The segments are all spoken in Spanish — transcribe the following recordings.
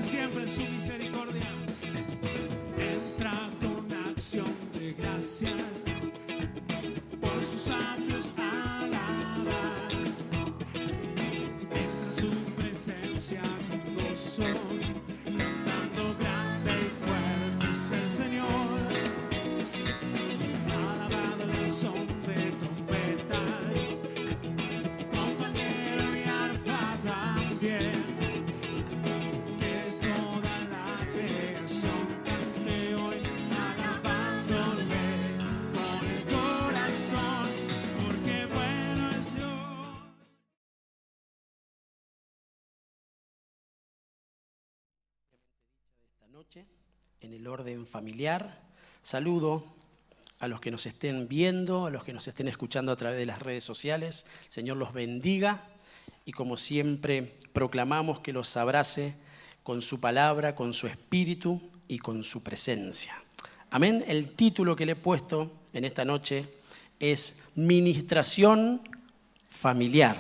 siempre en su misericordia. Entra con acción de gracias, por sus atrios alabar. Entra en su presencia con gozo, cantando grande y fuerte es el Señor. Alabado el son de trompetas, con pandero y arpa también. Que toda la creación cante hoy, alabándole con el corazón, porque bueno es Dios. Esta noche, en el orden familiar, saludo a los que nos estén viendo, a los que nos estén escuchando a través de las redes sociales. El Señor los bendiga y, como siempre, proclamamos que los abrace con su palabra, con su espíritu y con su presencia. Amén. El título que le he puesto en esta noche es Ministración Familiar.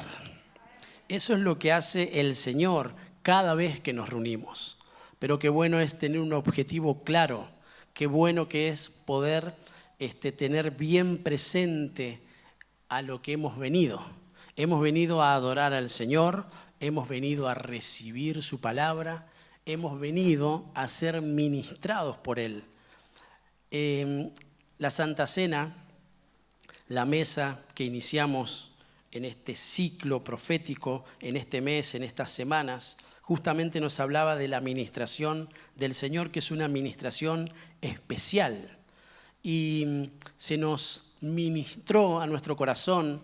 Eso es lo que hace el Señor cada vez que nos reunimos. Pero qué bueno es tener un objetivo claro, qué bueno que es poder tener bien presente a lo que hemos venido. Hemos venido a adorar al Señor, hemos venido a recibir su palabra, hemos venido a ser ministrados por Él. La Santa Cena, la mesa que iniciamos en este ciclo profético, en este mes, en estas semanas, justamente nos hablaba de la ministración del Señor, que es una ministración especial. Y se nos ministró a nuestro corazón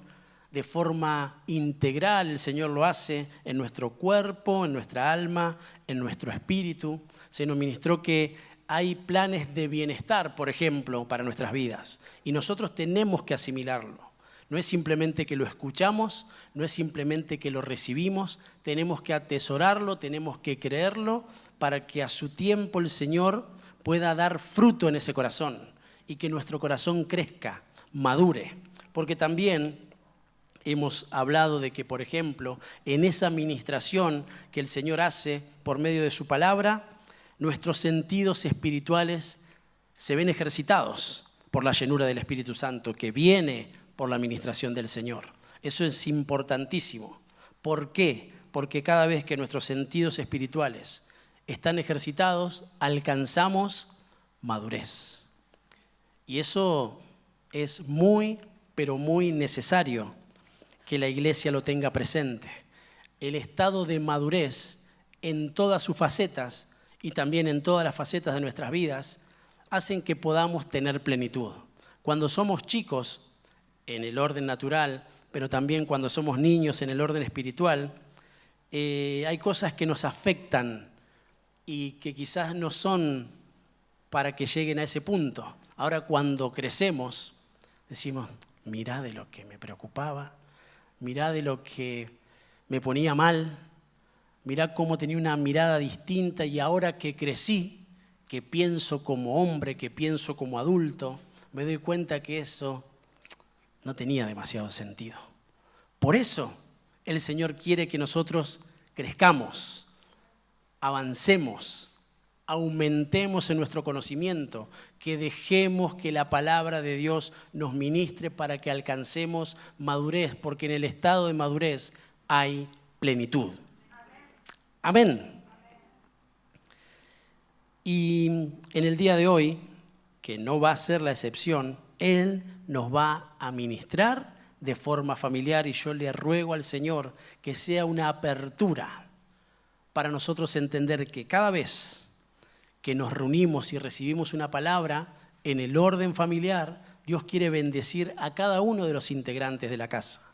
de forma integral. El Señor lo hace en nuestro cuerpo, en nuestra alma, en nuestro espíritu. Se nos ministró que hay planes de bienestar, por ejemplo, para nuestras vidas. Y nosotros tenemos que asimilarlo. No es simplemente que lo escuchamos, no es simplemente que lo recibimos. Tenemos que atesorarlo, tenemos que creerlo para que a su tiempo el Señor pueda dar fruto en ese corazón y que nuestro corazón crezca, madure. Porque también hemos hablado de que, por ejemplo, en esa ministración que el Señor hace por medio de su palabra, nuestros sentidos espirituales se ven ejercitados por la llenura del Espíritu Santo que viene por la ministración del Señor. Eso es importantísimo. ¿Por qué? Porque cada vez que nuestros sentidos espirituales están ejercitados, alcanzamos madurez. Y eso es muy, pero muy necesario que la iglesia lo tenga presente. El estado de madurez en todas sus facetas y también en todas las facetas de nuestras vidas hacen que podamos tener plenitud. Cuando somos chicos, en el orden natural, pero también cuando somos niños en el orden espiritual, hay cosas que nos afectan y que quizás no son para que lleguen a ese punto. Ahora, cuando crecemos, decimos, mirá de lo que me preocupaba, mirá de lo que me ponía mal, mirá cómo tenía una mirada distinta y ahora que crecí, que pienso como hombre, que pienso como adulto, me doy cuenta que eso no tenía demasiado sentido. Por eso el Señor quiere que nosotros crezcamos, avancemos, aumentemos en nuestro conocimiento, que dejemos que la palabra de Dios nos ministre para que alcancemos madurez, porque en el estado de madurez hay plenitud. Amén. Y en el día de hoy, que no va a ser la excepción, Él nos va a ministrar de forma familiar y yo le ruego al Señor que sea una apertura para nosotros entender que cada vez que nos reunimos y recibimos una palabra en el orden familiar, Dios quiere bendecir a cada uno de los integrantes de la casa.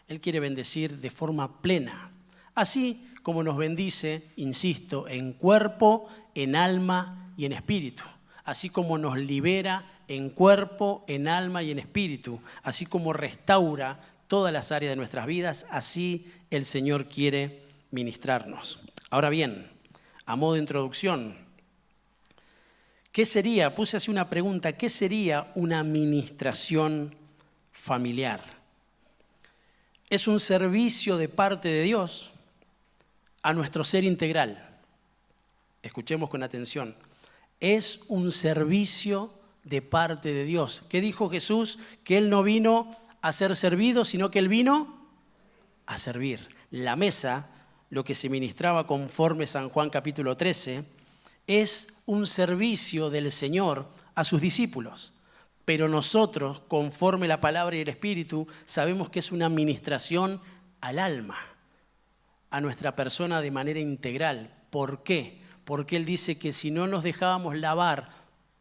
Él quiere bendecir de forma plena, así como nos bendice, insisto, en cuerpo, en alma y en espíritu. Así como nos libera en cuerpo, en alma y en espíritu, así como restaura todas las áreas de nuestras vidas, así el Señor quiere ministrarnos. Ahora bien, a modo de introducción, ¿qué sería? Puse así una pregunta, ¿qué sería una ministración familiar? Es un servicio de parte de Dios a nuestro ser integral. escuchemos con atención, es un servicio de parte de Dios. ¿Qué dijo Jesús? Que Él no vino a ser servido, sino que Él vino a servir. La mesa, lo que se ministraba conforme San Juan capítulo 13, es un servicio del Señor a sus discípulos. Pero nosotros, conforme la palabra y el Espíritu, sabemos que es una ministración al alma, a nuestra persona de manera integral. ¿Por qué? Porque Él dice que si no nos dejábamos lavar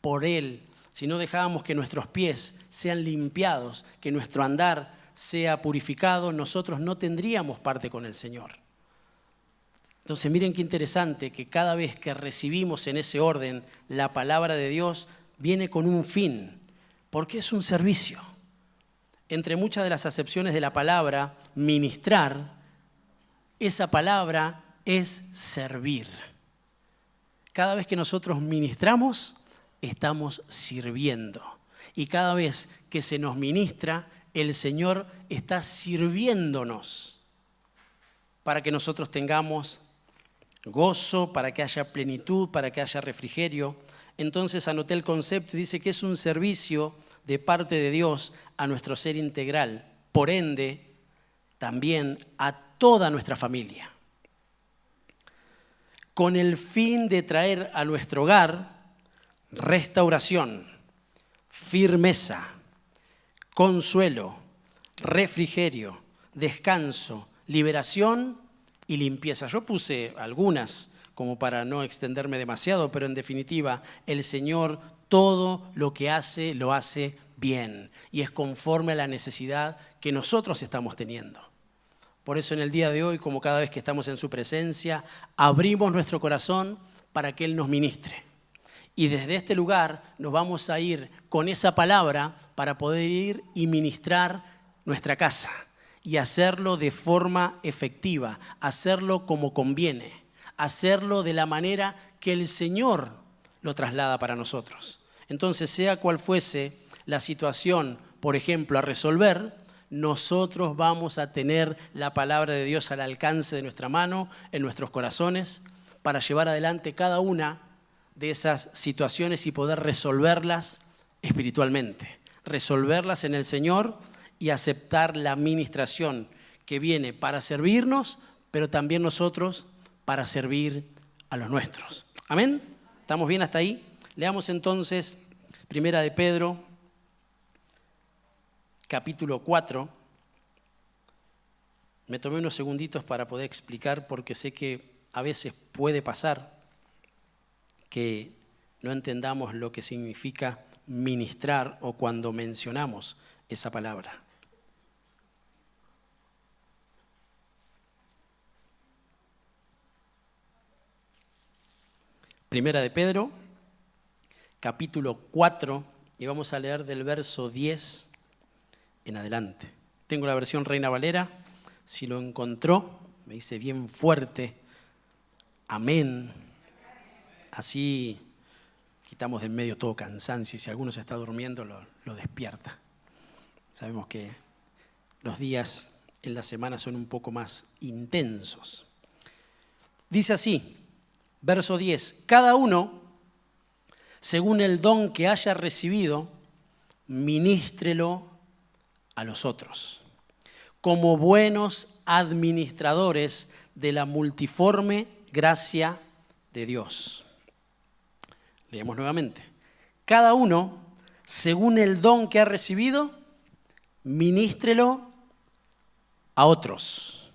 por Él, si no dejábamos que nuestros pies sean limpiados, que nuestro andar sea purificado, nosotros no tendríamos parte con el Señor. Entonces miren qué interesante que cada vez que recibimos en ese orden la palabra de Dios, viene con un fin, porque es un servicio. Entre muchas de las acepciones de la palabra ministrar, esa palabra es servir. Cada vez que nosotros ministramos, estamos sirviendo. Y cada vez que se nos ministra, el Señor está sirviéndonos para que nosotros tengamos gozo, para que haya plenitud, para que haya refrigerio. Entonces anoté el concepto y dice que es un servicio de parte de Dios a nuestro ser integral, por ende, también a toda nuestra familia, con el fin de traer a nuestro hogar restauración, firmeza, consuelo, refrigerio, descanso, liberación y limpieza. Yo puse algunas como para no extenderme demasiado, pero en definitiva, el Señor todo lo que hace, lo hace bien y es conforme a la necesidad que nosotros estamos teniendo. Por eso en el día de hoy, como cada vez que estamos en su presencia, abrimos nuestro corazón para que Él nos ministre. Y desde este lugar nos vamos a ir con esa palabra para poder ir y ministrar nuestra casa y hacerlo de forma efectiva, hacerlo como conviene, hacerlo de la manera que el Señor lo traslada para nosotros. Entonces, sea cual fuese la situación, por ejemplo, a resolver, nosotros vamos a tener la palabra de Dios al alcance de nuestra mano, en nuestros corazones, para llevar adelante cada una de esas situaciones y poder resolverlas espiritualmente, resolverlas en el Señor y aceptar la administración que viene para servirnos, pero también nosotros para servir a los nuestros. ¿Amén? ¿Estamos bien hasta ahí? Leamos entonces Primera de Pedro, capítulo 4. Me tomé unos segunditos para poder explicar porque sé que a veces puede pasar que no entendamos lo que significa ministrar o cuando mencionamos esa palabra. Primera de Pedro, capítulo 4, y vamos a leer del verso 10 en adelante. Tengo la versión Reina Valera, si lo encontró, me dice bien fuerte, amén. Así quitamos de en medio todo cansancio y si alguno se está durmiendo lo despierta. Sabemos que los días en la semana son un poco más intensos. Dice así, verso 10, cada uno, según el don que haya recibido, ministrelo a los otros, como buenos administradores de la multiforme gracia de Dios. Leemos nuevamente. Cada uno, según el don que ha recibido, ministrelo a otros,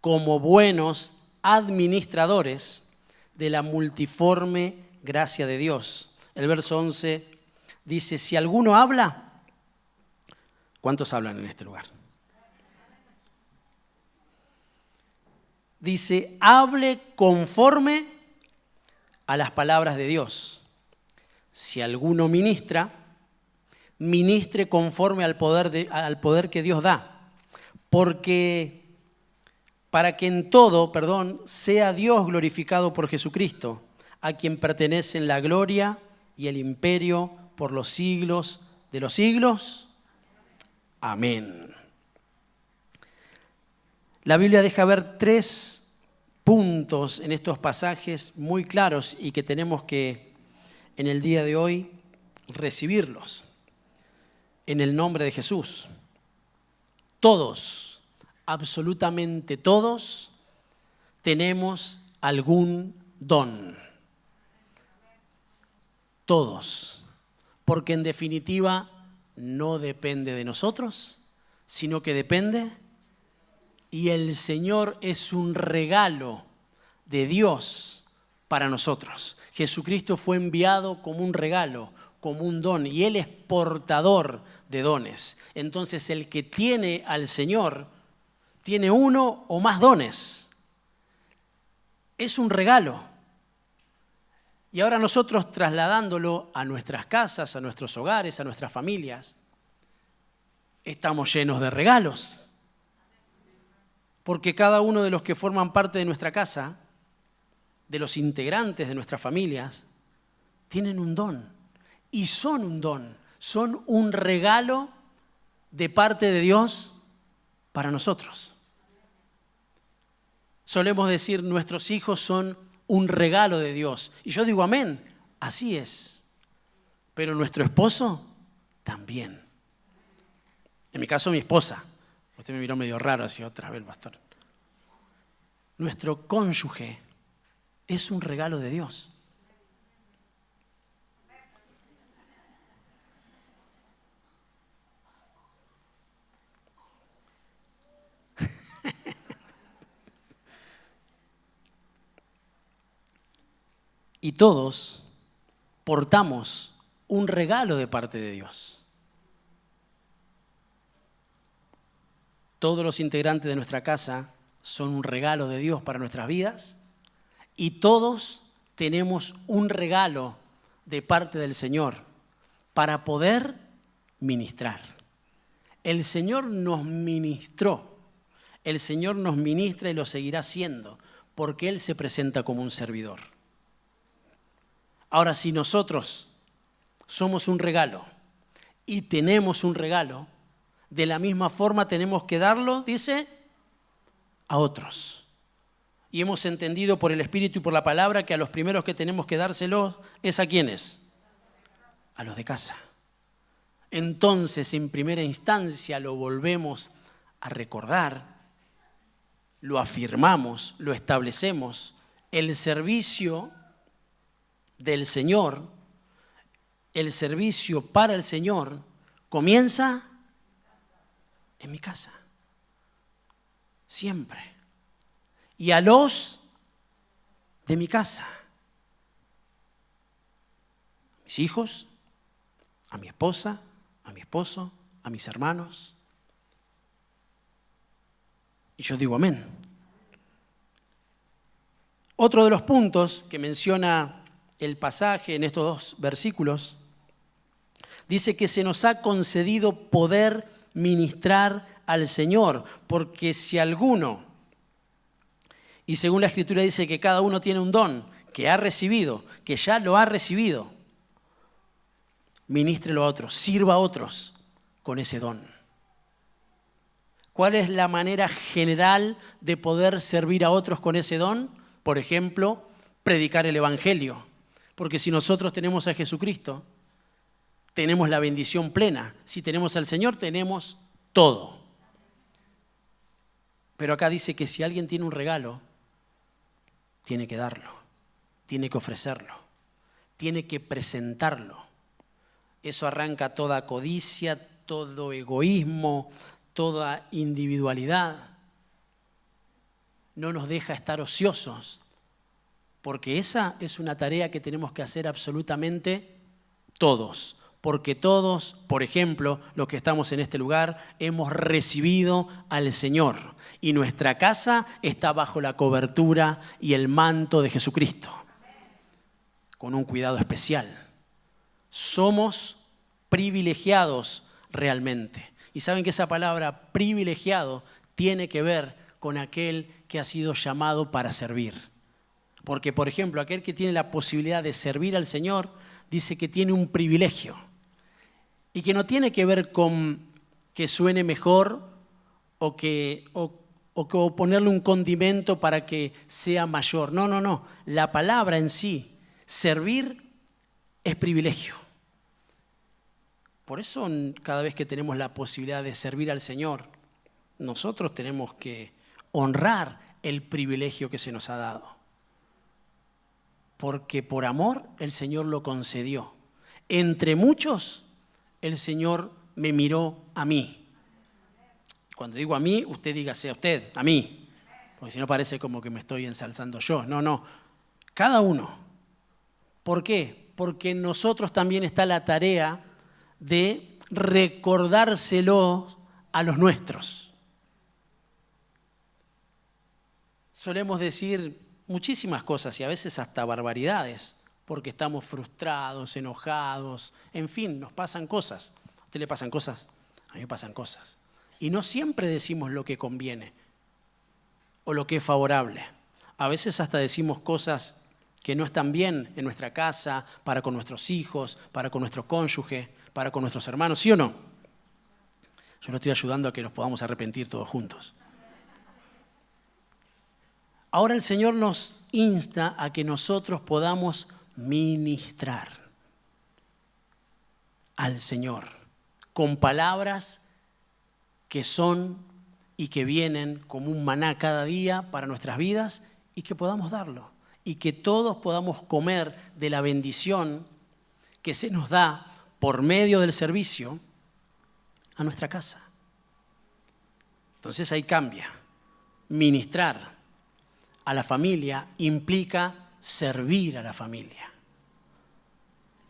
como buenos administradores de la multiforme gracia de Dios. El verso 11 dice, si alguno habla, ¿cuántos hablan en este lugar? Dice, hable conforme a las palabras de Dios. Si alguno ministra, ministre conforme al poder que Dios da. Porque para que en todo, sea Dios glorificado por Jesucristo, a quien pertenecen la gloria y el imperio por los siglos de los siglos. Amén. La Biblia deja ver 3 puntos en estos pasajes muy claros y que tenemos que en el día de hoy recibirlos en el nombre de Jesús. Todos, absolutamente todos, tenemos algún don. Todos. Porque en definitiva no depende de nosotros, sino que depende. Y el Señor es un regalo de Dios para nosotros. Jesucristo fue enviado como un regalo, como un don, y Él es portador de dones. Entonces el que tiene al Señor tiene uno o más dones. Es un regalo. Y ahora nosotros trasladándolo a nuestras casas, a nuestros hogares, a nuestras familias, estamos llenos de regalos. Porque cada uno de los que forman parte de nuestra casa, de los integrantes de nuestras familias, tienen un don. Y son un don, son un regalo de parte de Dios para nosotros. Solemos decir, nuestros hijos son un regalo de Dios. Y yo digo, amén, así es. Pero nuestro esposo también. En mi caso, mi esposa. Usted me miró medio raro así otra vez, pastor. Nuestro cónyuge es un regalo de Dios. Y todos portamos un regalo de parte de Dios. Todos los integrantes de nuestra casa son un regalo de Dios para nuestras vidas y todos tenemos un regalo de parte del Señor para poder ministrar. El Señor nos ministró, el Señor nos ministra y lo seguirá haciendo porque Él se presenta como un servidor. Ahora, si nosotros somos un regalo y tenemos un regalo, de la misma forma tenemos que darlo, dice, a otros. Y hemos entendido por el Espíritu y por la palabra que a los primeros que tenemos que dárselo es ¿a quiénes? A los de casa. Entonces, en primera instancia lo volvemos a recordar, lo afirmamos, lo establecemos. El servicio del Señor, el servicio para el Señor, comienza en mi casa. Siempre. Y a los de mi casa. A mis hijos, a mi esposa, a mi esposo, a mis hermanos. Y yo digo amén. Otro de los puntos que menciona el pasaje en estos dos versículos, dice que se nos ha concedido poder ministrar al Señor, porque si alguno, y según la Escritura dice que cada uno tiene un don que ha recibido, que ya lo ha recibido, ministrelo a otros, sirva a otros con ese don. ¿Cuál es la manera general de poder servir a otros con ese don? Por ejemplo, predicar el Evangelio. Porque si nosotros tenemos a Jesucristo, tenemos la bendición plena. Si tenemos al Señor, tenemos todo. Pero acá dice que si alguien tiene un regalo, tiene que darlo, tiene que ofrecerlo, tiene que presentarlo. Eso arranca toda codicia, todo egoísmo, toda individualidad. No nos deja estar ociosos, porque esa es una tarea que tenemos que hacer absolutamente todos. Porque todos, por ejemplo, los que estamos en este lugar, hemos recibido al Señor. Y nuestra casa está bajo la cobertura y el manto de Jesucristo. Con un cuidado especial. Somos privilegiados realmente. Y saben que esa palabra privilegiado tiene que ver con aquel que ha sido llamado para servir. Porque, por ejemplo, aquel que tiene la posibilidad de servir al Señor, dice que tiene un privilegio. Y que no tiene que ver con que suene mejor o o ponerle un condimento para que sea mayor. No, no, no. La palabra en sí, servir, es privilegio. Por eso cada vez que tenemos la posibilidad de servir al Señor, nosotros tenemos que honrar el privilegio que se nos ha dado. Porque por amor el Señor lo concedió. Entre muchos, el Señor me miró a mí. Cuando digo a mí, usted dígase a usted, a mí. Porque si no parece como que me estoy ensalzando yo. No, no. Cada uno. ¿Por qué? Porque en nosotros también está la tarea de recordárselo a los nuestros. Solemos decir muchísimas cosas y a veces hasta barbaridades, porque estamos frustrados, enojados, en fin, nos pasan cosas. ¿A usted le pasan cosas? A mí me pasan cosas. Y no siempre decimos lo que conviene o lo que es favorable. A veces hasta decimos cosas que no están bien en nuestra casa, para con nuestros hijos, para con nuestro cónyuge, para con nuestros hermanos, ¿sí o no? Yo lo estoy ayudando a que nos podamos arrepentir todos juntos. Ahora el Señor nos insta a que nosotros podamos ministrar al Señor con palabras que son y que vienen como un maná cada día para nuestras vidas y que podamos darlo y que todos podamos comer de la bendición que se nos da por medio del servicio a nuestra casa. Entonces ahí cambia. Ministrar a la familia implica servir a la familia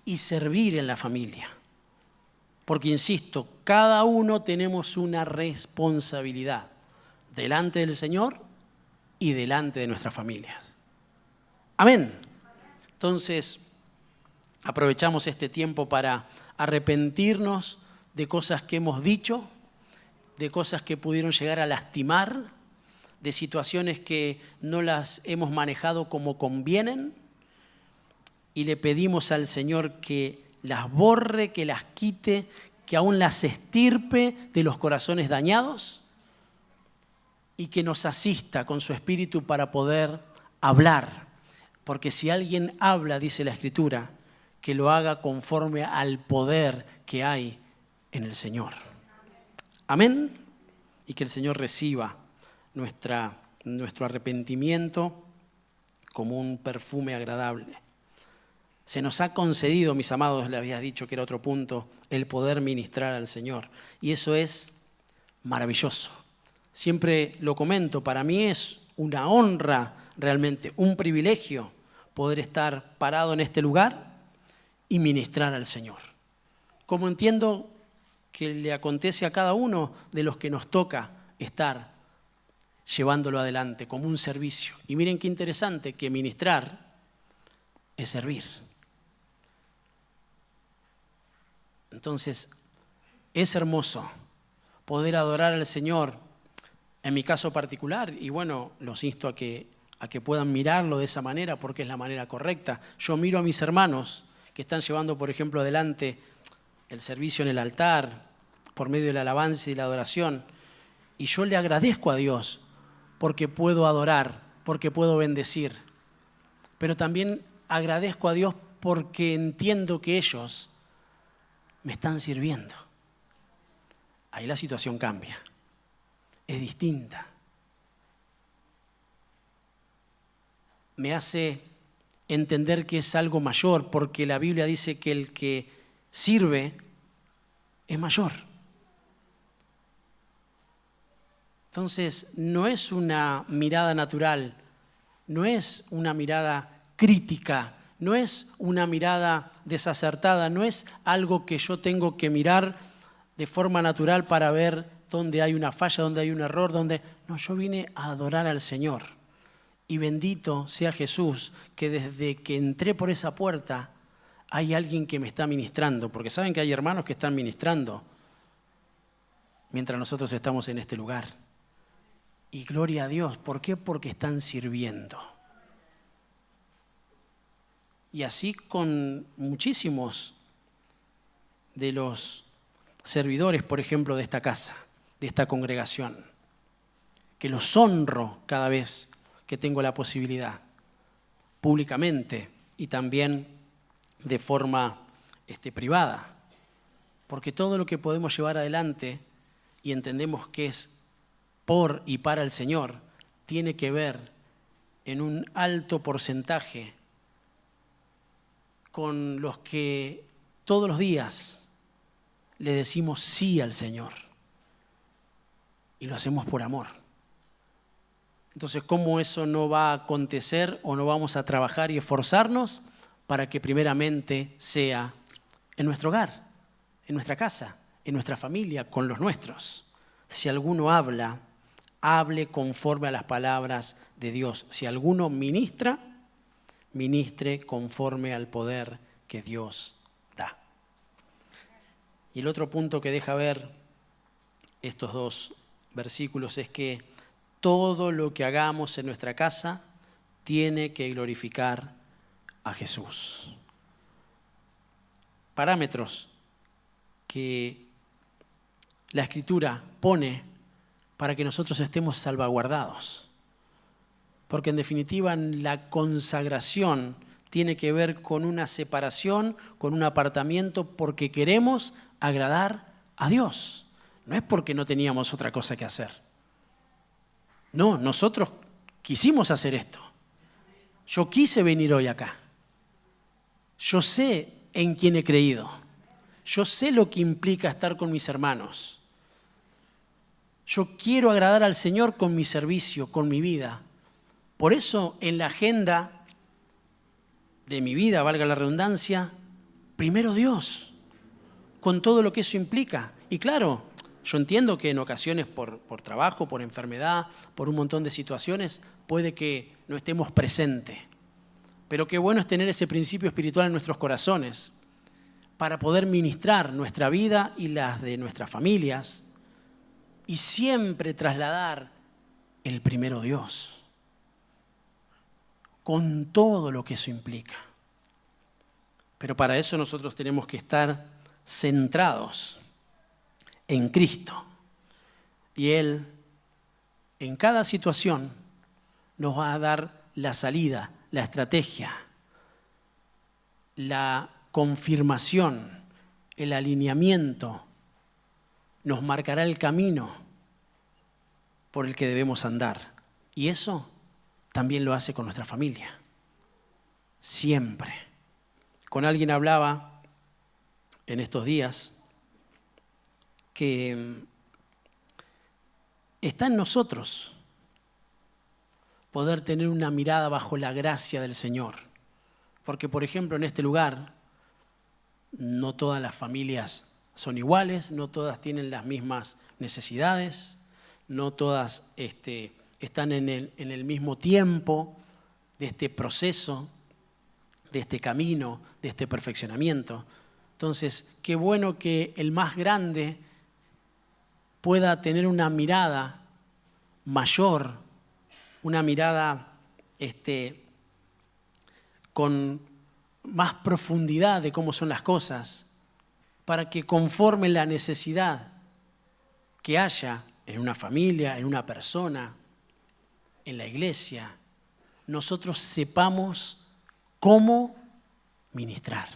y servir en la familia. Porque, insisto, cada uno tenemos una responsabilidad delante del Señor y delante de nuestras familias. Amén. Entonces, aprovechamos este tiempo para arrepentirnos de cosas que hemos dicho, de cosas que pudieron llegar a lastimar, de situaciones que no las hemos manejado como convienen, y le pedimos al Señor que las borre, que las quite, que aún las estirpe de los corazones dañados y que nos asista con su Espíritu para poder hablar. Porque si alguien habla, dice la Escritura, que lo haga conforme al poder que hay en el Señor. Amén. Y que el Señor reciba nuestro arrepentimiento como un perfume agradable. Se nos ha concedido, mis amados, le había dicho que era otro punto, el poder ministrar al Señor. Y eso es maravilloso. Siempre lo comento, para mí es una honra realmente, un privilegio poder estar parado en este lugar y ministrar al Señor. Como entiendo que le acontece a cada uno de los que nos toca estar llevándolo adelante como un servicio. Y miren qué interesante que ministrar es servir. Entonces, es hermoso poder adorar al Señor, en mi caso particular, y bueno, los insto a que puedan mirarlo de esa manera porque es la manera correcta. Yo miro a mis hermanos que están llevando, por ejemplo, adelante el servicio en el altar por medio de la alabanza y la adoración, y yo le agradezco a Dios porque puedo adorar, porque puedo bendecir, pero también agradezco a Dios porque entiendo que ellos me están sirviendo. Ahí la situación cambia, es distinta. Me hace entender que es algo mayor, porque la Biblia dice que el que sirve es mayor. Entonces, no es una mirada natural, no es una mirada crítica, no es una mirada desacertada, no es algo que yo tengo que mirar de forma natural para ver dónde hay una falla, dónde hay un error, dónde... No, yo vine a adorar al Señor. Y bendito sea Jesús, que desde que entré por esa puerta hay alguien que me está ministrando, porque saben que hay hermanos que están ministrando mientras nosotros estamos en este lugar. Y gloria a Dios, ¿por qué? Porque están sirviendo. Y así con muchísimos de los servidores, por ejemplo, de esta casa, de esta congregación, que los honro cada vez que tengo la posibilidad, públicamente y también de forma privada. Porque todo lo que podemos llevar adelante y entendemos que es por y para el Señor, tiene que ver en un alto porcentaje con los que todos los días le decimos sí al Señor. Y lo hacemos por amor. Entonces, ¿cómo eso no va a acontecer o no vamos a trabajar y esforzarnos para que primeramente sea en nuestro hogar, en nuestra casa, en nuestra familia, con los nuestros? Si alguno habla, hable conforme a las palabras de Dios. Si alguno ministra, ministre conforme al poder que Dios da. Y el otro punto que deja ver estos dos versículos es que todo lo que hagamos en nuestra casa tiene que glorificar a Jesús. Parámetros que la Escritura pone para que nosotros estemos salvaguardados. Porque en definitiva la consagración tiene que ver con una separación, con un apartamiento, porque queremos agradar a Dios. No es porque no teníamos otra cosa que hacer. No, nosotros quisimos hacer esto. Yo quise venir hoy acá. Yo sé en quién he creído. Yo sé lo que implica estar con mis hermanos. Yo quiero agradar al Señor con mi servicio, con mi vida. Por eso en la agenda de mi vida, valga la redundancia, primero Dios, con todo lo que eso implica. Y claro, yo entiendo que en ocasiones por trabajo, por enfermedad, por un montón de situaciones, puede que no estemos presentes. Pero qué bueno es tener ese principio espiritual en nuestros corazones para poder ministrar nuestra vida y las de nuestras familias y siempre trasladar el primero Dios, con todo lo que eso implica. Pero para eso nosotros tenemos que estar centrados en Cristo. Y Él, en cada situación, nos va a dar la salida, la estrategia, la confirmación, el alineamiento, nos marcará el camino por el que debemos andar. Y eso también lo hace con nuestra familia. Siempre. Con alguien hablaba en estos días que está en nosotros poder tener una mirada bajo la gracia del Señor. Porque, por ejemplo, en este lugar no todas las familias son iguales, no todas tienen las mismas necesidades, no todas están en el mismo tiempo de este proceso, de este camino, de este perfeccionamiento. Entonces, qué bueno que el más grande pueda tener una mirada mayor, una mirada con más profundidad de cómo son las cosas, para que conforme la necesidad que haya en una familia, en una persona, en la iglesia, nosotros sepamos cómo ministrar.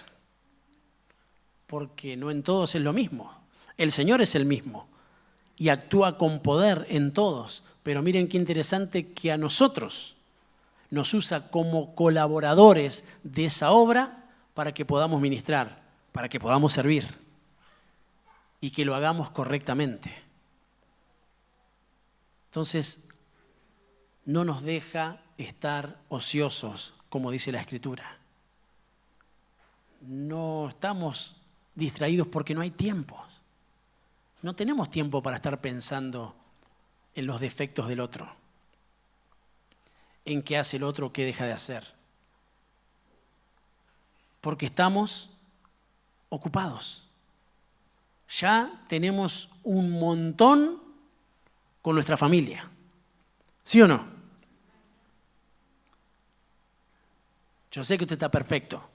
Porque no en todos es lo mismo. El Señor es el mismo y actúa con poder en todos. Pero miren qué interesante que a nosotros nos usa como colaboradores de esa obra para que podamos ministrar, para que podamos servir y que lo hagamos correctamente. Entonces, no nos deja estar ociosos, como dice la Escritura. No estamos distraídos porque no hay tiempo. No tenemos tiempo para estar pensando en los defectos del otro, en qué hace el otro o qué deja de hacer. Porque estamos ocupados. Ya tenemos un montón con nuestra familia. ¿Sí o no? Yo sé que usted está perfecto.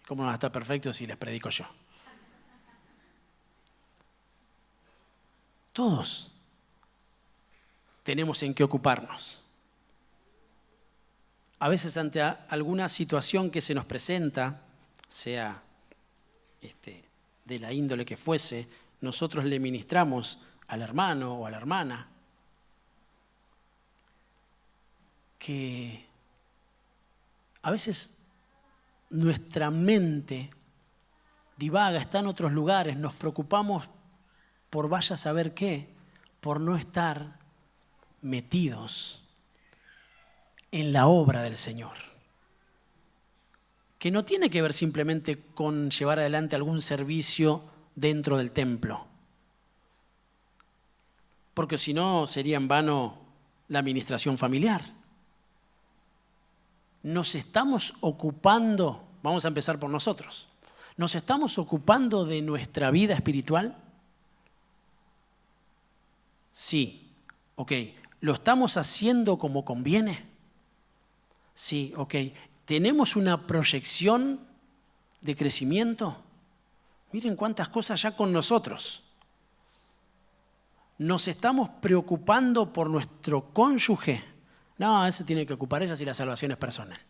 ¿Cómo no va a estar perfecto si les predico yo? Todos tenemos en qué ocuparnos. A veces ante alguna situación que se nos presenta, sea de la índole que fuese, nosotros le ministramos al hermano o a la hermana que a veces nuestra mente divaga, está en otros lugares, nos preocupamos por vaya a saber qué, por no estar metidos en la obra del Señor. Que no tiene que ver simplemente con llevar adelante algún servicio dentro del templo. Porque si no, sería en vano la administración familiar. Nos estamos ocupando, vamos a empezar por nosotros, ¿nos estamos ocupando de nuestra vida espiritual? Sí, ok. ¿Lo estamos haciendo como conviene? Sí, ok. ¿Tenemos una proyección de crecimiento? Miren cuántas cosas ya con nosotros. ¿Nos estamos preocupando por nuestro cónyuge? No, ese tiene que ocupar ella si la salvación es personal.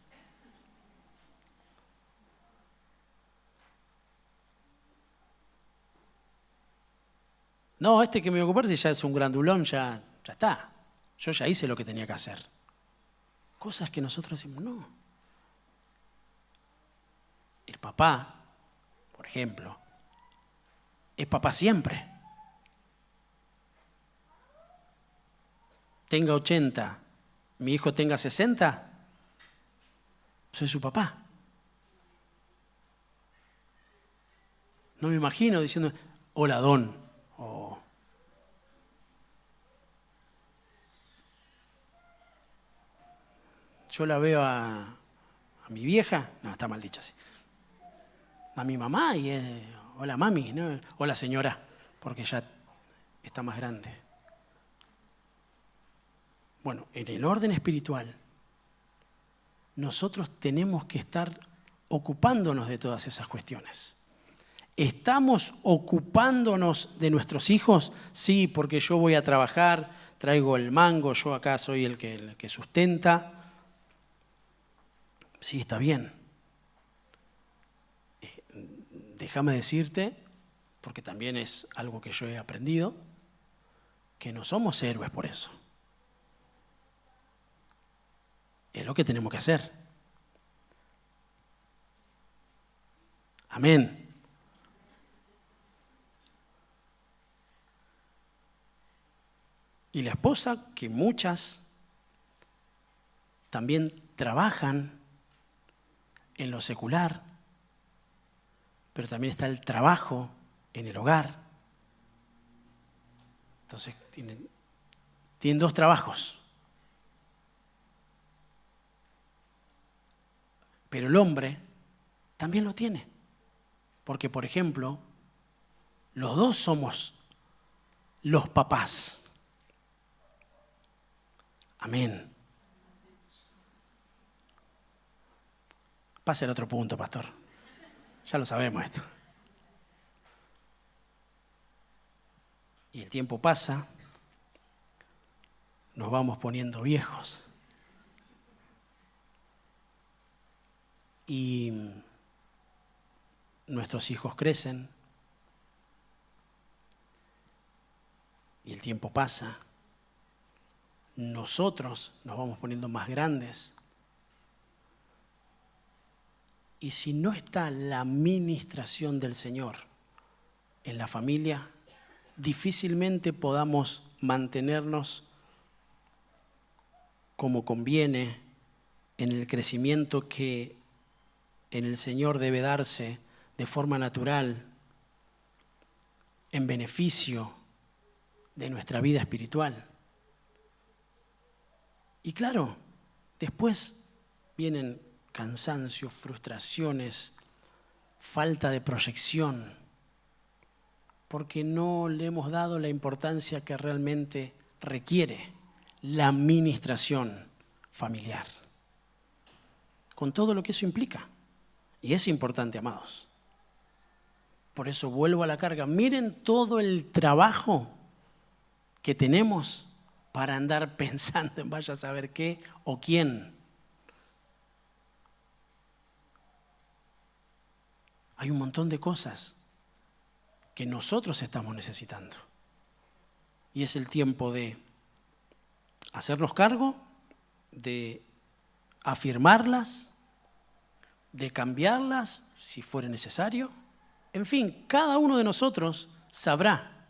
No, que me voy a ocupar si ya es un grandulón, ya está. Yo ya hice lo que tenía que hacer. Cosas que nosotros decimos, no. El papá, por ejemplo, es papá siempre. Tenga 80, mi hijo tenga 60, soy su papá. No me imagino diciendo, hola Don, o yo la veo a mi vieja, no, está mal dicho así, a mi mamá y hola mami, ¿no? Hola señora, porque ya está más grande. Bueno, en el orden espiritual, nosotros tenemos que estar ocupándonos de todas esas cuestiones. ¿Estamos ocupándonos de nuestros hijos? Sí, porque yo voy a trabajar, traigo el mango, yo acá soy el que sustenta. Sí, está bien. Déjame decirte, porque también es algo que yo he aprendido, que no somos héroes por eso. Es lo que tenemos que hacer. Amén. Y la esposa, que muchas también trabajan en lo secular, pero también está el trabajo en el hogar. Entonces tienen dos trabajos. Pero el hombre también lo tiene. Porque, por ejemplo, los dos somos los papás. Amén. Pase al otro punto, pastor. Ya lo sabemos esto. Y el tiempo pasa, nos vamos poniendo viejos. Y nuestros hijos crecen. Y el tiempo pasa. Nosotros nos vamos poniendo más grandes. Y si no está la ministración del Señor en la familia, difícilmente podamos mantenernos como conviene en el crecimiento que en el Señor debe darse de forma natural en beneficio de nuestra vida espiritual. Y claro, después vienen cansancios, frustraciones, falta de proyección, porque no le hemos dado la importancia que realmente requiere la administración familiar, con todo lo que eso implica. Y es importante, amados. Por eso vuelvo a la carga. Miren todo el trabajo que tenemos para andar pensando en vaya a saber qué o quién. Hay un montón de cosas que nosotros estamos necesitando. Y es el tiempo de hacernos cargo, de afirmarlas, de cambiarlas si fuera necesario. En fin, cada uno de nosotros sabrá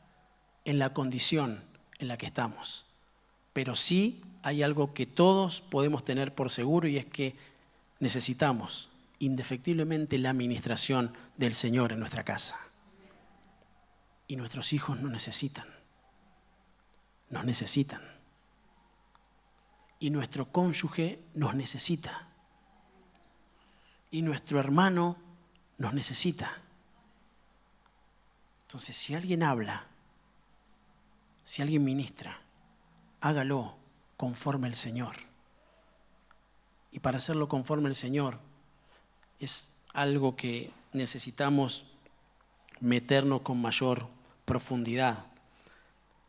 en la condición en la que estamos. Pero sí hay algo que todos podemos tener por seguro y es que necesitamos indefectiblemente la administración del Señor en nuestra casa. Y nuestros hijos nos necesitan. Nos necesitan. Y nuestro cónyuge nos necesita. Y nuestro hermano nos necesita. Entonces, si alguien habla, si alguien ministra, hágalo conforme al Señor. Y para hacerlo conforme al Señor, es algo que necesitamos meternos con mayor profundidad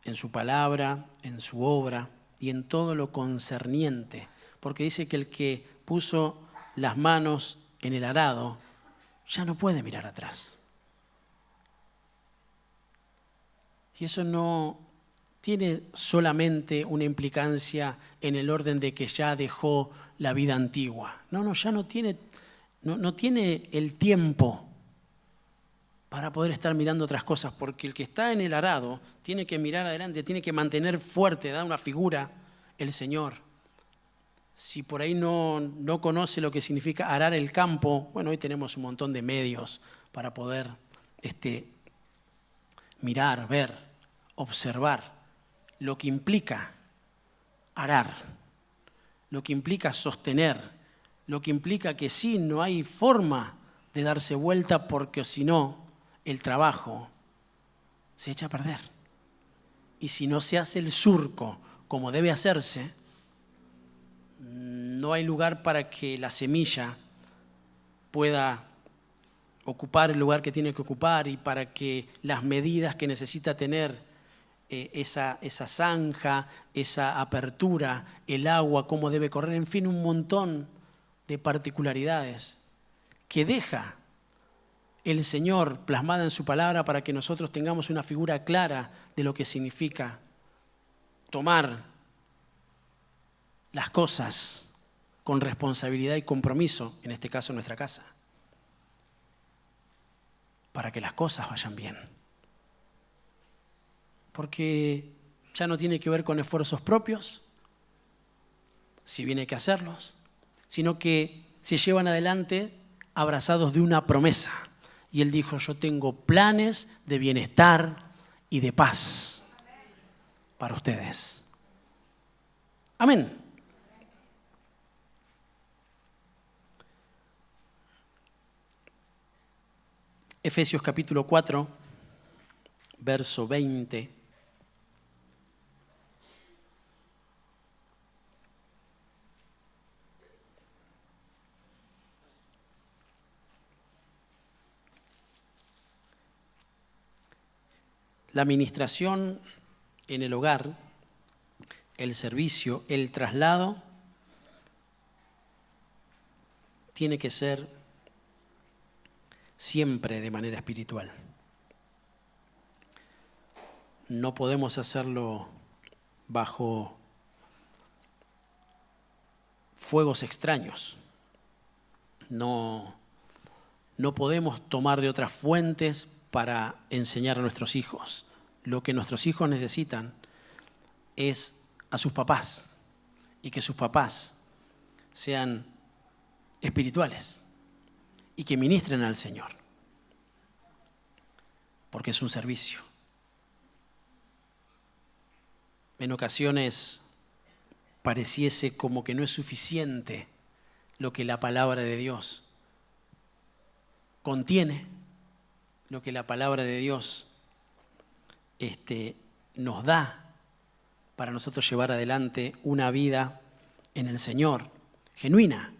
en su palabra, en su obra y en todo lo concerniente. Porque dice que el que puso las manos en el arado ya no puede mirar atrás. Y eso no tiene solamente una implicancia en el orden de que ya dejó la vida antigua. No, ya no tiene el tiempo para poder estar mirando otras cosas, porque el que está en el arado tiene que mirar adelante, tiene que mantener fuerte, dar una figura el Señor. Si por ahí no conoce lo que significa arar el campo, bueno, hoy tenemos un montón de medios para poder mirar, ver, observar lo que implica arar, lo que implica sostener, lo que implica que sí, no hay forma de darse vuelta porque si no, el trabajo se echa a perder. Y si no se hace el surco como debe hacerse, no hay lugar para que la semilla pueda ocupar el lugar que tiene que ocupar y para que las medidas que necesita tener esa zanja, esa apertura, el agua, cómo debe correr, en fin, un montón de particularidades que deja el Señor plasmada en su palabra para que nosotros tengamos una figura clara de lo que significa tomar las cosas con responsabilidad y compromiso, en este caso en nuestra casa, para que las cosas vayan bien. Porque ya no tiene que ver con esfuerzos propios, si bien hay que hacerlos, sino que se llevan adelante abrazados de una promesa. Y Él dijo, yo tengo planes de bienestar y de paz para ustedes. Amén. Efesios capítulo 4, verso 20. La administración en el hogar, el servicio, el traslado, tiene que ser siempre de manera espiritual. No podemos hacerlo bajo fuegos extraños. No podemos tomar de otras fuentes para enseñar a nuestros hijos. Lo que nuestros hijos necesitan es a sus papás y que sus papás sean espirituales y que ministren al Señor, porque es un servicio. En ocasiones pareciese como que no es suficiente lo que la palabra de Dios contiene, lo que la palabra de Dios nos da para nosotros llevar adelante una vida en el Señor, genuina.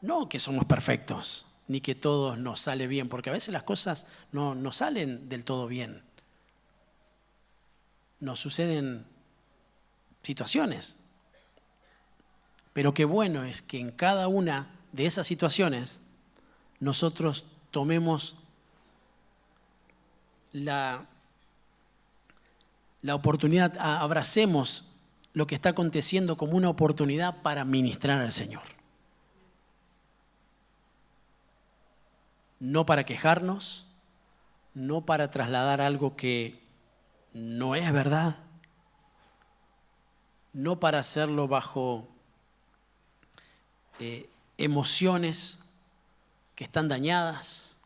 No que somos perfectos, ni que todo nos sale bien, porque a veces las cosas no salen del todo bien. Nos suceden situaciones. Pero qué bueno es que en cada una de esas situaciones nosotros tomemos la oportunidad, abracemos lo que está aconteciendo como una oportunidad para ministrar al Señor. No para quejarnos, no para trasladar algo que no es verdad, no para hacerlo bajo emociones que están dañadas,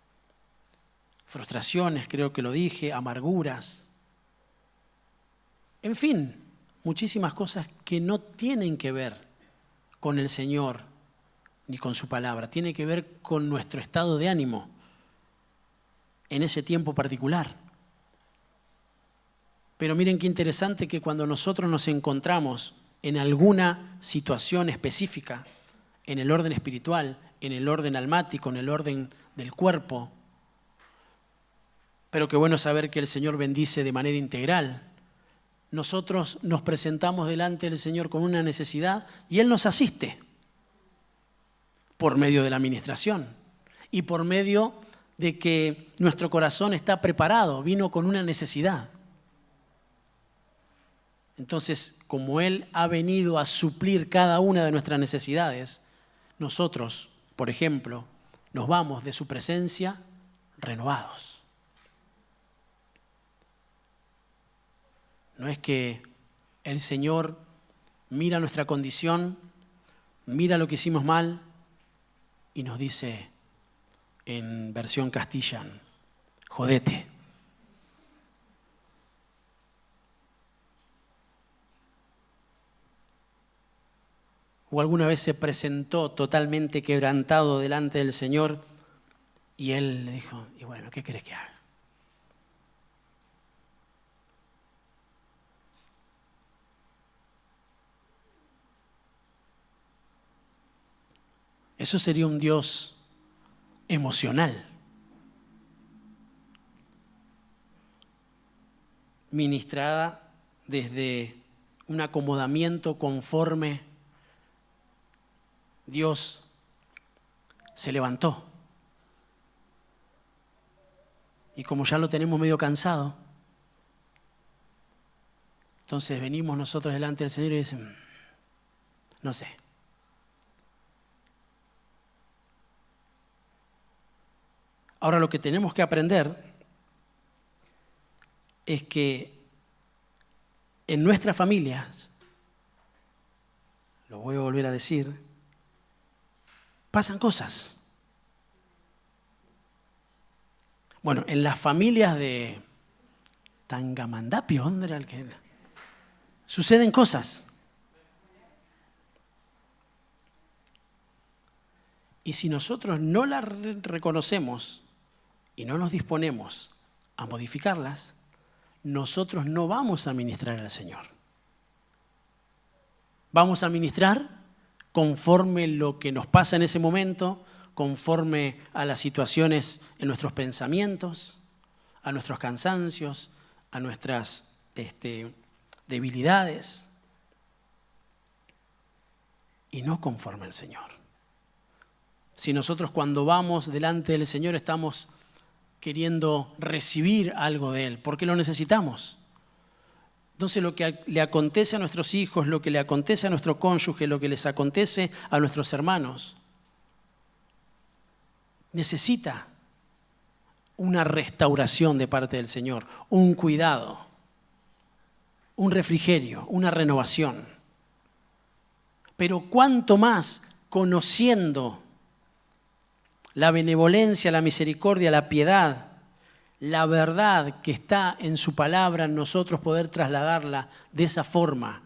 frustraciones, creo que lo dije, amarguras, en fin, muchísimas cosas que no tienen que ver con el Señor ni con su palabra, tiene que ver con nuestro estado de ánimo en ese tiempo particular. Pero miren qué interesante que cuando nosotros nos encontramos en alguna situación específica, en el orden espiritual, en el orden almático, en el orden del cuerpo, pero qué bueno saber que el Señor bendice de manera integral. Nosotros nos presentamos delante del Señor con una necesidad y Él nos asiste por medio de la administración y por medio de que nuestro corazón está preparado, vino con una necesidad. Entonces, como Él ha venido a suplir cada una de nuestras necesidades, nosotros, por ejemplo, nos vamos de su presencia renovados. No es que el Señor mira nuestra condición, mira lo que hicimos mal y nos dice en versión castellana, jodete. O alguna vez se presentó totalmente quebrantado delante del Señor y Él le dijo, y bueno, ¿qué querés que haga? Eso sería un Dios emocional, ministrada desde un acomodamiento conforme Dios se levantó. Y como ya lo tenemos medio cansado, entonces venimos nosotros delante del Señor y decimos, no sé. Ahora lo que tenemos que aprender es que en nuestras familias, lo voy a volver a decir, pasan cosas. Bueno, en las familias de Tangamandapio, ¿dónde era el que era? Suceden cosas. Y si nosotros no las reconocemos y no nos disponemos a modificarlas, nosotros no vamos a ministrar al Señor. Vamos a ministrar conforme lo que nos pasa en ese momento, conforme a las situaciones en nuestros pensamientos, a nuestros cansancios, a nuestras debilidades, y no conforme al Señor. Si nosotros cuando vamos delante del Señor estamos queriendo recibir algo de Él, porque lo necesitamos. Entonces lo que le acontece a nuestros hijos, lo que le acontece a nuestro cónyuge, lo que les acontece a nuestros hermanos, necesita una restauración de parte del Señor, un cuidado, un refrigerio, una renovación. Pero cuánto más conociendo la benevolencia, la misericordia, la piedad, la verdad que está en su palabra, en nosotros poder trasladarla de esa forma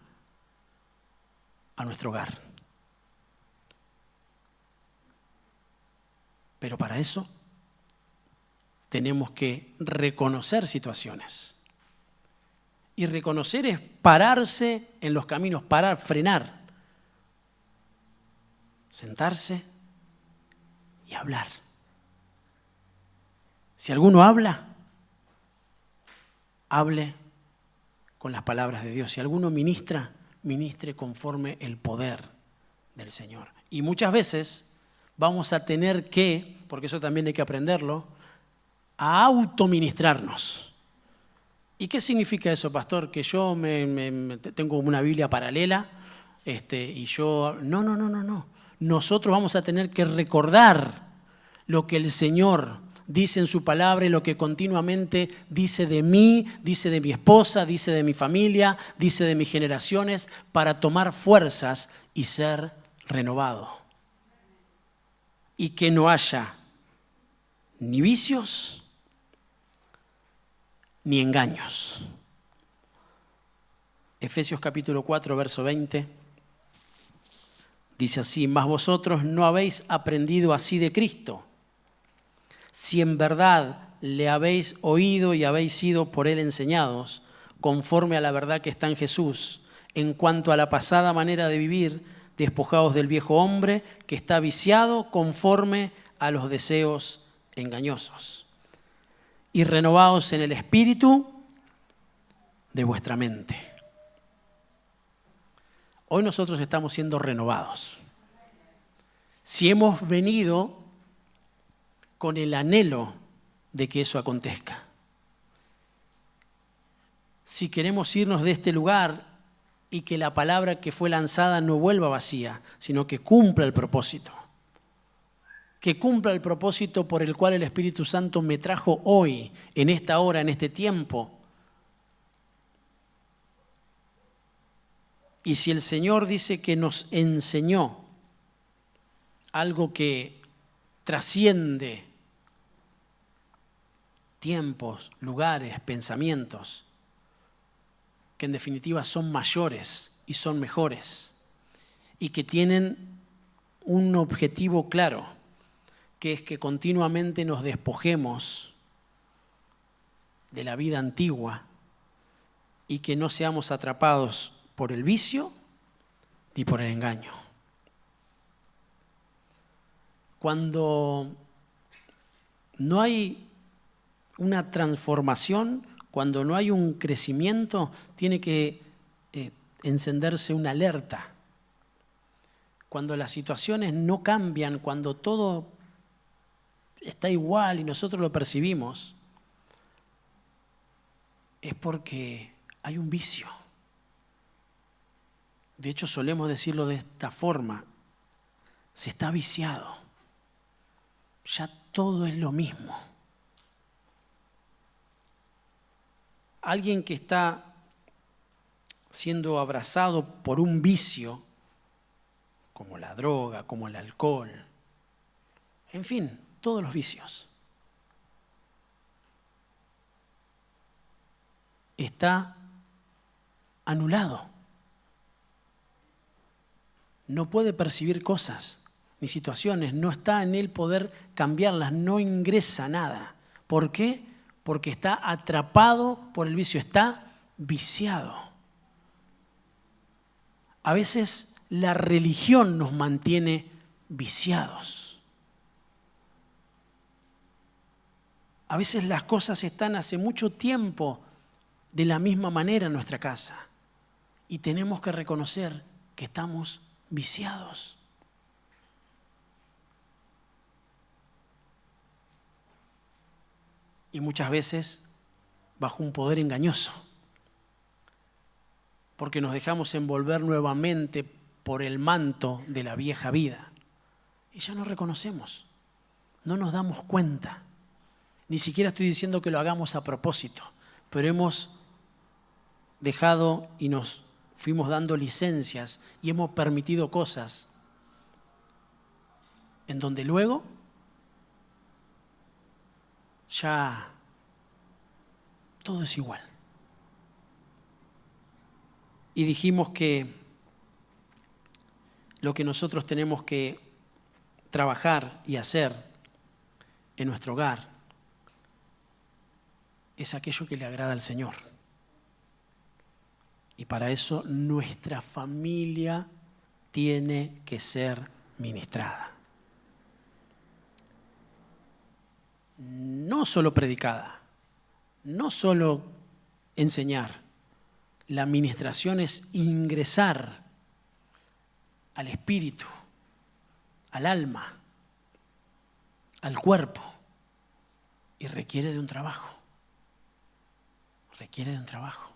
a nuestro hogar. Pero para eso tenemos que reconocer situaciones. Y reconocer es pararse en los caminos, parar, frenar, sentarse y hablar. Si alguno habla, hable con las palabras de Dios. Si alguno ministra, ministre conforme el poder del Señor. Y muchas veces vamos a tener que, porque eso también hay que aprenderlo, a autoministrarnos. ¿Y qué significa eso, pastor? Que yo tengo una Biblia paralela y yo... No. Nosotros vamos a tener que recordar lo que el Señor dice en su palabra y lo que continuamente dice de mí, dice de mi esposa, dice de mi familia, dice de mis generaciones, para tomar fuerzas y ser renovado. Y que no haya ni vicios ni engaños. Efesios capítulo 4, verso 20, dice así: mas vosotros no habéis aprendido así de Cristo, si en verdad le habéis oído y habéis sido por él enseñados, conforme a la verdad que está en Jesús, en cuanto a la pasada manera de vivir, despojados del viejo hombre que está viciado conforme a los deseos engañosos, y renovados en el espíritu de vuestra mente. Hoy nosotros estamos siendo renovados. Si hemos venido con el anhelo de que eso acontezca. Si queremos irnos de este lugar y que la palabra que fue lanzada no vuelva vacía, sino que cumpla el propósito. Que cumpla el propósito por el cual el Espíritu Santo me trajo hoy, en esta hora, en este tiempo. Y si el Señor dice que nos enseñó algo que trasciende tiempos, lugares, pensamientos, que en definitiva son mayores y son mejores, y que tienen un objetivo claro, que es que continuamente nos despojemos de la vida antigua y que no seamos atrapados por el vicio ni por el engaño. Cuando no hay una transformación, cuando no hay un crecimiento, tiene que encenderse una alerta. Cuando las situaciones no cambian, cuando todo está igual y nosotros lo percibimos, es porque hay un vicio. De hecho, solemos decirlo de esta forma: se está viciado. Ya todo es lo mismo. Alguien que está siendo abrazado por un vicio, como la droga, como el alcohol, en fin, todos los vicios, está anulado. No puede percibir cosas ni situaciones, no está en él poder cambiarlas, no ingresa nada. ¿Por qué? Porque está atrapado por el vicio, está viciado. A veces la religión nos mantiene viciados. A veces las cosas están hace mucho tiempo de la misma manera en nuestra casa y tenemos que reconocer que estamos viciados. Y muchas veces bajo un poder engañoso, porque nos dejamos envolver nuevamente por el manto de la vieja vida y ya no reconocemos, no nos damos cuenta. Ni siquiera estoy diciendo que lo hagamos a propósito, pero hemos dejado y nos fuimos dando licencias y hemos permitido cosas en donde luego ya todo es igual. Y dijimos que lo que nosotros tenemos que trabajar y hacer en nuestro hogar es aquello que le agrada al Señor. Y para eso nuestra familia tiene que ser ministrada. No solo predicada, no solo enseñar, La administración es ingresar al espíritu, al alma, al cuerpo, y requiere de un trabajo. Requiere de un trabajo.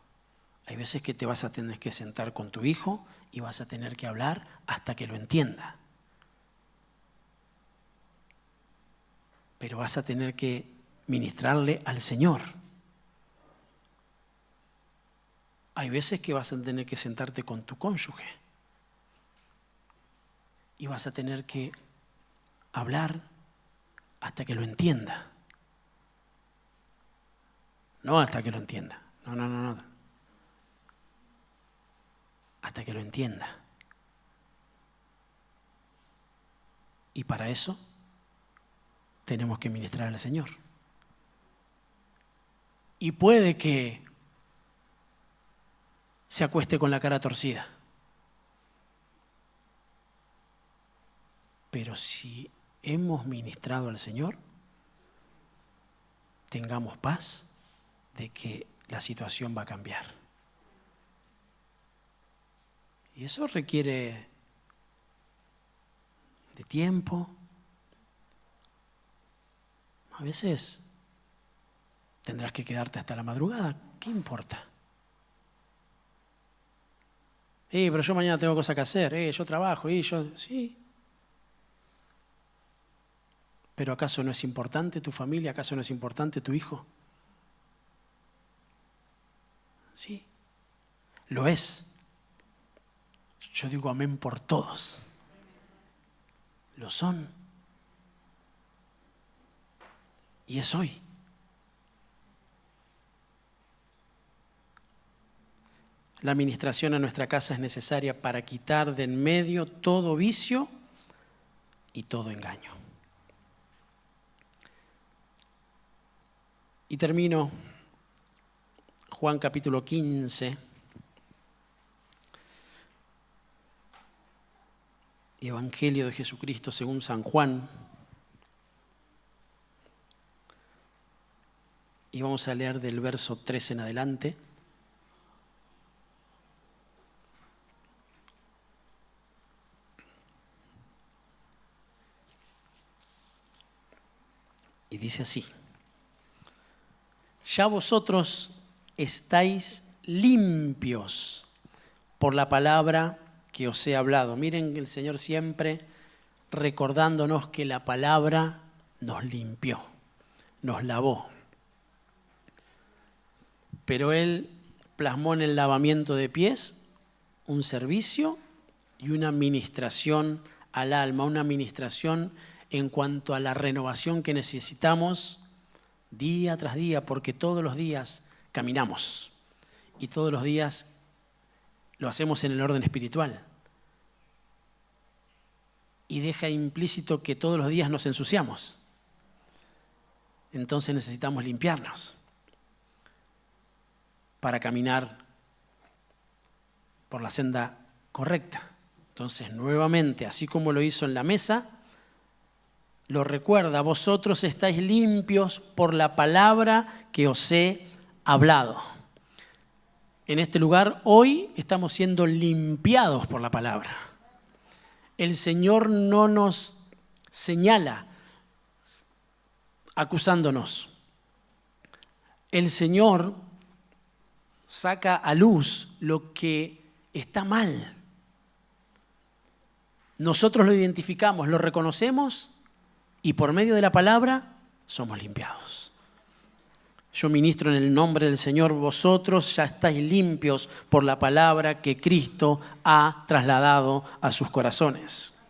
Hay veces que te vas a tener que sentar con tu hijo y vas a tener que hablar hasta que lo entienda. Pero vas a tener que ministrarle al Señor. Hay veces que vas a tener que sentarte con tu cónyuge y vas a tener que hablar hasta que lo entienda. No hasta que lo entienda. No. Hasta que lo entienda. Y para eso tenemos que ministrar al Señor. Y puede que se acueste con la cara torcida. Pero si hemos ministrado al Señor, tengamos paz de que la situación va a cambiar. Y eso requiere de tiempo. A veces tendrás que quedarte hasta la madrugada. ¿Qué importa? Pero yo mañana tengo cosas que hacer. Yo trabajo. Sí. ¿Pero acaso no es importante tu familia? ¿Acaso no es importante tu hijo? Sí, lo es. Yo digo amén por todos. Lo son. Y es hoy. La administración a nuestra casa es necesaria para quitar de en medio todo vicio y todo engaño. Y termino Juan capítulo 15. Evangelio de Jesucristo según San Juan. Y vamos a leer del verso 3 en adelante. Y dice así: ya vosotros estáis limpios por la palabra que os he hablado. Miren, el Señor siempre recordándonos que la palabra nos limpió, nos lavó. Pero Él plasmó en el lavamiento de pies un servicio y una ministración al alma, una ministración en cuanto a la renovación que necesitamos día tras día, porque todos los días caminamos y todos los días lo hacemos en el orden espiritual. Y deja implícito que todos los días nos ensuciamos. Entonces necesitamos limpiarnos para caminar por la senda correcta. Entonces, nuevamente, así como lo hizo en la mesa, lo recuerda: vosotros estáis limpios por la palabra que os he hablado. En este lugar hoy estamos siendo limpiados por la palabra. El Señor no nos señala acusándonos. El Señor saca a luz lo que está mal. Nosotros lo identificamos, lo reconocemos y por medio de la palabra somos limpiados. Yo ministro en el nombre del Señor: vosotros ya estáis limpios por la palabra que Cristo ha trasladado a sus corazones.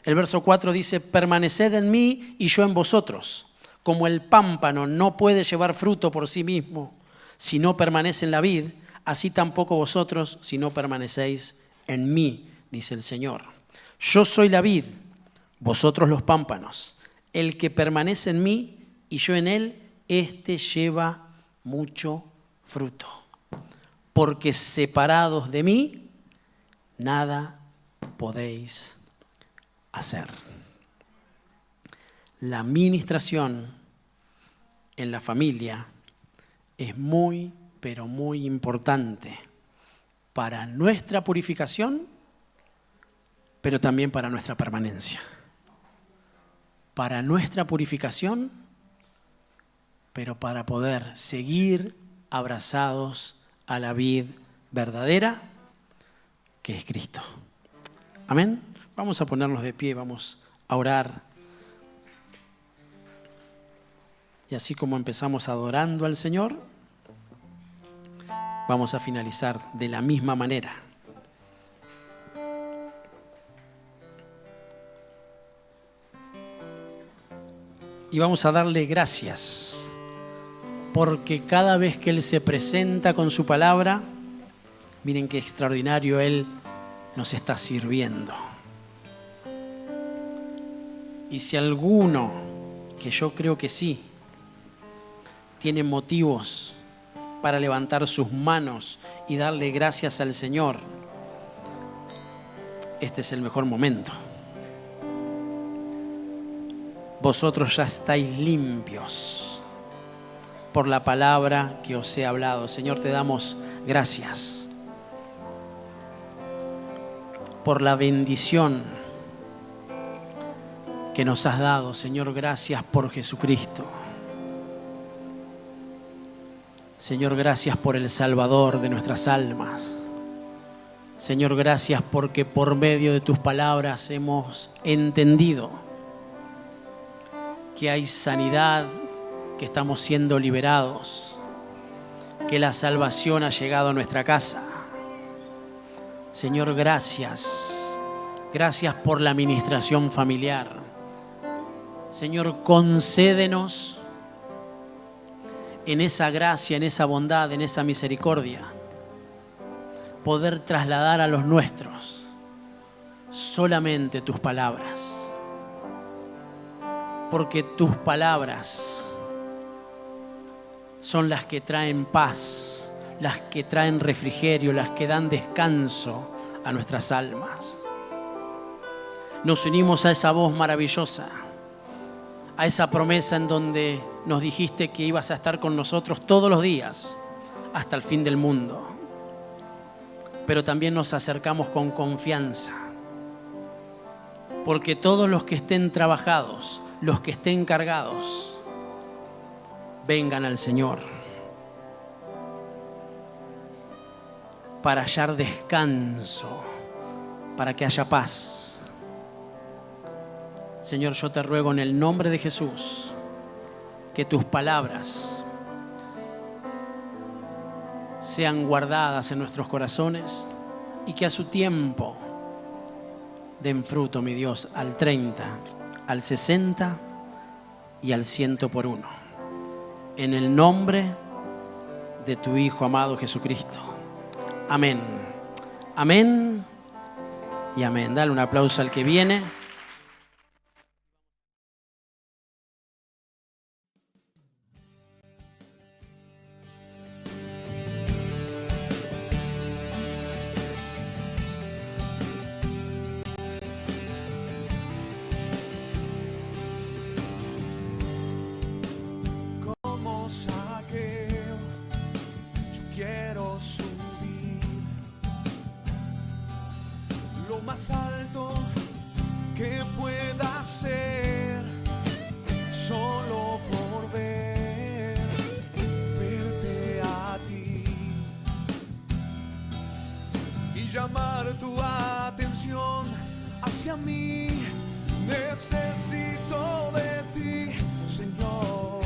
El verso 4 dice: permaneced en mí y yo en vosotros. Como el pámpano no puede llevar fruto por sí mismo si no permanece en la vid, así tampoco vosotros si no permanecéis en mí, dice el Señor. Yo soy la vid, vosotros los pámpanos. El que permanece en mí y yo en él, éste lleva mucho fruto. Porque separados de mí, nada podéis hacer. La ministración en la familia es muy, pero muy importante. para nuestra purificación, pero también para nuestra permanencia. Para nuestra purificación, pero para poder seguir abrazados a la vid verdadera, que es Cristo. Amén. Vamos a ponernos de pie, vamos a orar. Y así como empezamos adorando al Señor, vamos a finalizar de la misma manera. Y vamos a darle gracias, porque cada vez que Él se presenta con su palabra, miren qué extraordinario Él nos está sirviendo. Y si alguno, que yo creo que sí, tiene motivos para levantar sus manos y darle gracias al Señor, este es el mejor momento. Vosotros ya estáis limpios por la palabra que os he hablado. Señor, te damos gracias por la bendición que nos has dado. Señor, gracias por Jesucristo. Señor, gracias por el Salvador de nuestras almas. Señor, gracias porque por medio de tus palabras hemos entendido que hay sanidad, que estamos siendo liberados, que la salvación ha llegado a nuestra casa. Señor, gracias. Gracias por la administración familiar. Señor, concédenos en esa gracia, en esa bondad, en esa misericordia, poder trasladar a los nuestros solamente tus palabras. Porque tus palabras son las que traen paz, las que traen refrigerio, las que dan descanso a nuestras almas. Nos unimos a esa voz maravillosa, a esa promesa en donde nos dijiste que ibas a estar con nosotros todos los días hasta el fin del mundo. Pero también nos acercamos con confianza, porque todos los que estén trabajados, los que estén cargados, vengan al Señor para hallar descanso, para que haya paz. Señor, yo te ruego en el nombre de Jesús que tus palabras sean guardadas en nuestros corazones y que a su tiempo den fruto, mi Dios, al 30, al 60 y al 100 por uno. En el nombre de tu Hijo amado Jesucristo. Amén. Amén y amén. Dale un aplauso al que viene. Más alto que pueda ser, solo por verte a ti y llamar tu atención hacia mí. Necesito de ti, Señor.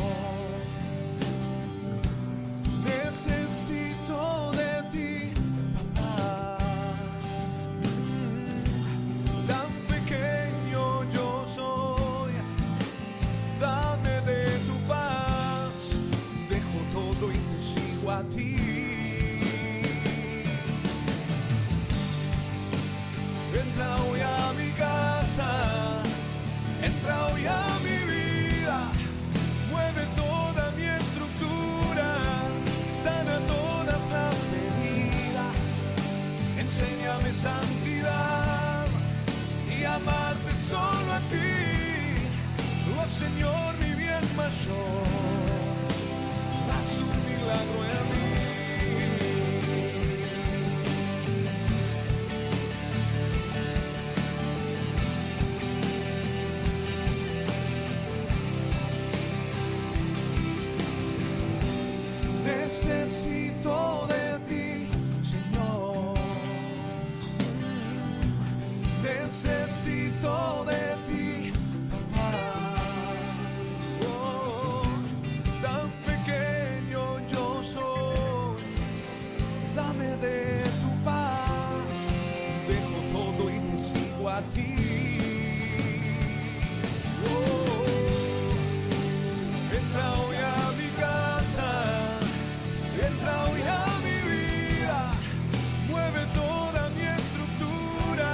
Necesito de ti, papá. Tan pequeño yo soy, dame de tu paz, dejo todo y te sigo a ti. Entra hoy a mi casa, entra hoy a mi vida, mueve toda mi estructura, sana todas las heridas, enséñame santidad y amarte solo a ti. Oh Señor, mi bien mayor, haz un milagro en mí. necesito de ti, papá. Oh, tan pequeño yo soy, dame de tu paz, dejo todo y te sigo a ti. Oh, entra hoy a mi casa, entra hoy a mi vida, mueve toda mi estructura,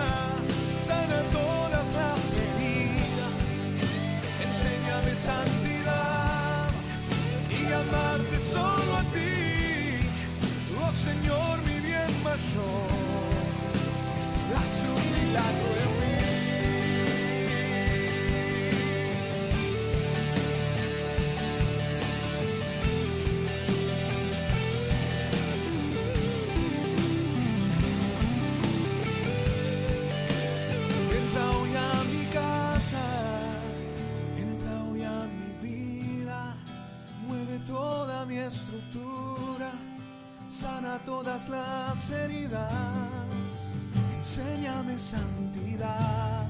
sana todas las heridas, enséñame santidad y amarte solo a ti. Oh Señor, mi bien mayor, haz un milagro en mí. Entra hoy a mi casa, entra hoy a mi vida, mueve toda mi estructura, sana todas las heridas, enséñame santidad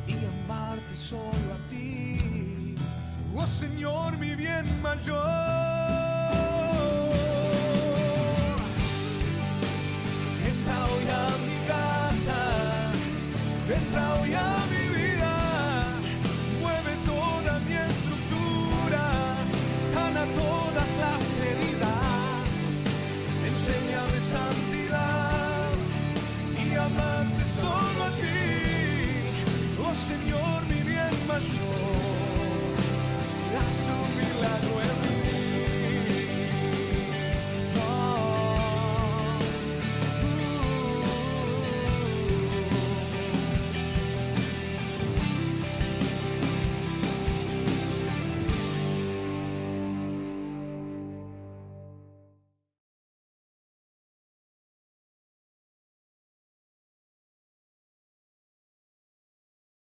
y amarte solo a ti. Oh Señor, mi bien mayor. Entra hoy a mi casa, entra hoy a